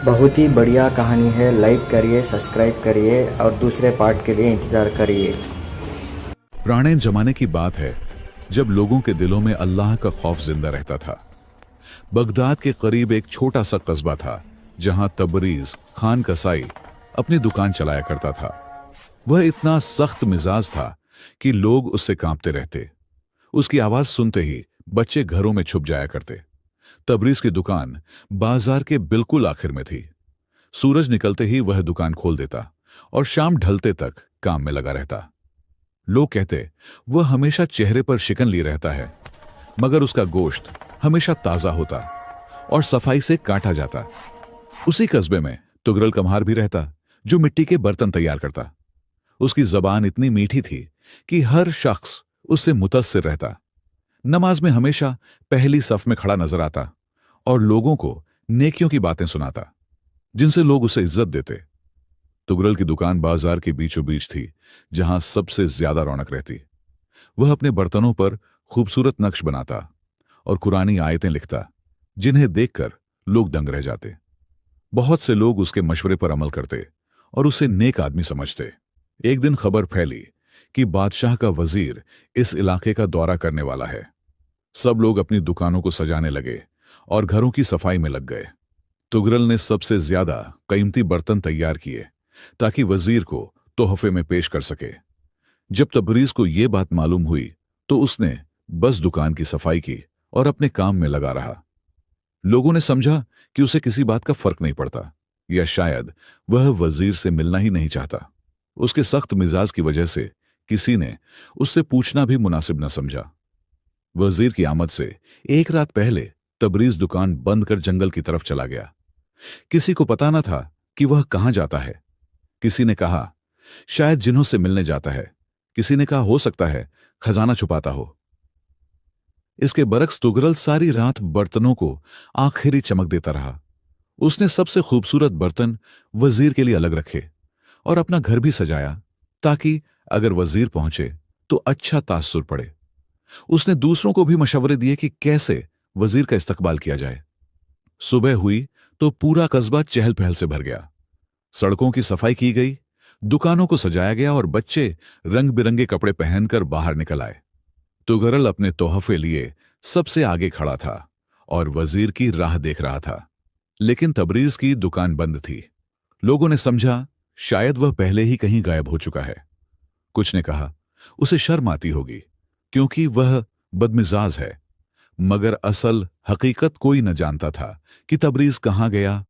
बहुत ही बढ़िया कहानी है। लाइक करिए, सब्सक्राइब करिए और दूसरे पार्ट के लिए इंतज़ार करिए। पुराने जमाने की बात है जब लोगों के दिलों में अल्लाह का खौफ जिंदा रहता था। बगदाद के करीब एक छोटा सा कस्बा था जहां तबरीज खान कसाई अपनी दुकान चलाया करता था। वह इतना सख्त मिजाज था कि लोग उससे कांपते रहते। उसकी आवाज सुनते ही बच्चे घरों में छुप जाया करते। तबरीज की दुकान बाजार के बिल्कुल आखिर में थी। सूरज निकलते ही वह दुकान खोल देता और शाम ढलते तक काम में लगा रहता। लोग कहते वह हमेशा चेहरे पर शिकन लिए रहता है, मगर उसका गोश्त हमेशा ताजा होता और सफाई से काटा जाता। उसी कस्बे में तुगरल कम्हार भी रहता जो मिट्टी के बर्तन तैयार करता। उसकी जबान इतनी मीठी थी कि हर शख्स उससे मुतस्सिर रहता। नमाज में हमेशा पहली सफ में खड़ा नजर आता और लोगों को नेकियों की बातें सुनाता जिनसे लोग उसे इज्जत देते। तुगरल की दुकान बाजार के बीचों बीच थी जहां सबसे ज्यादा रौनक रहती। वह अपने बर्तनों पर खूबसूरत नक्श बनाता और कुरानी आयतें लिखता जिन्हें देखकर लोग दंग रह जाते। बहुत से लोग उसके मशवरे पर अमल करते और उसे नेक आदमी समझते। एक दिन खबर फैली कि बादशाह का वजीर इस इलाके का दौरा करने वाला है। सब लोग अपनी दुकानों को सजाने लगे और घरों की सफाई में लग गए। तुगरल ने सबसे ज्यादा कीमती बर्तन तैयार किए ताकि वजीर को तोहफे में पेश कर सके। जब तबरीज को यह बात मालूम हुई तो उसने बस दुकान की सफाई की और अपने काम में लगा रहा। लोगों ने समझा कि उसे किसी बात का फर्क नहीं पड़ता, या शायद वह वजीर से मिलना ही नहीं चाहता। उसके सख्त मिजाज की वजह से किसी ने उससे पूछना भी मुनासिब न समझा। वजीर की आमद से एक रात पहले तबरीज दुकान बंद कर जंगल की तरफ चला गया। किसी को पता न था कि वह कहां जाता है। किसी ने कहा शायद जिन्हों से मिलने जाता है, किसी ने कहा हो सकता है खजाना छुपाता हो। इसके बरक्स तुगरल सारी रात बर्तनों को आखिरी चमक देता रहा। उसने सबसे खूबसूरत बर्तन वजीर के लिए अलग रखे और अपना घर भी सजाया ताकि अगर वजीर पहुंचे तो अच्छा तासुर पड़े। उसने दूसरों को भी मशवरे दिए कि कैसे वजीर का इस्तकबाल किया जाए। सुबह हुई तो पूरा कस्बा चहल पहल से भर गया। सड़कों की सफाई की गई, दुकानों को सजाया गया और बच्चे रंग बिरंगे कपड़े पहनकर बाहर निकल आए। तुगरल अपने तोहफे लिए सबसे आगे खड़ा था और वजीर की राह देख रहा था। लेकिन तबरीज की दुकान बंद थी। लोगों ने समझा शायद वह पहले ही कहीं गायब हो चुका है। कुछ ने कहा उसे शर्म आती होगी क्योंकि वह बदमिजाज है, मगर असल हकीकत कोई न जानता था कि तबरीज कहां गया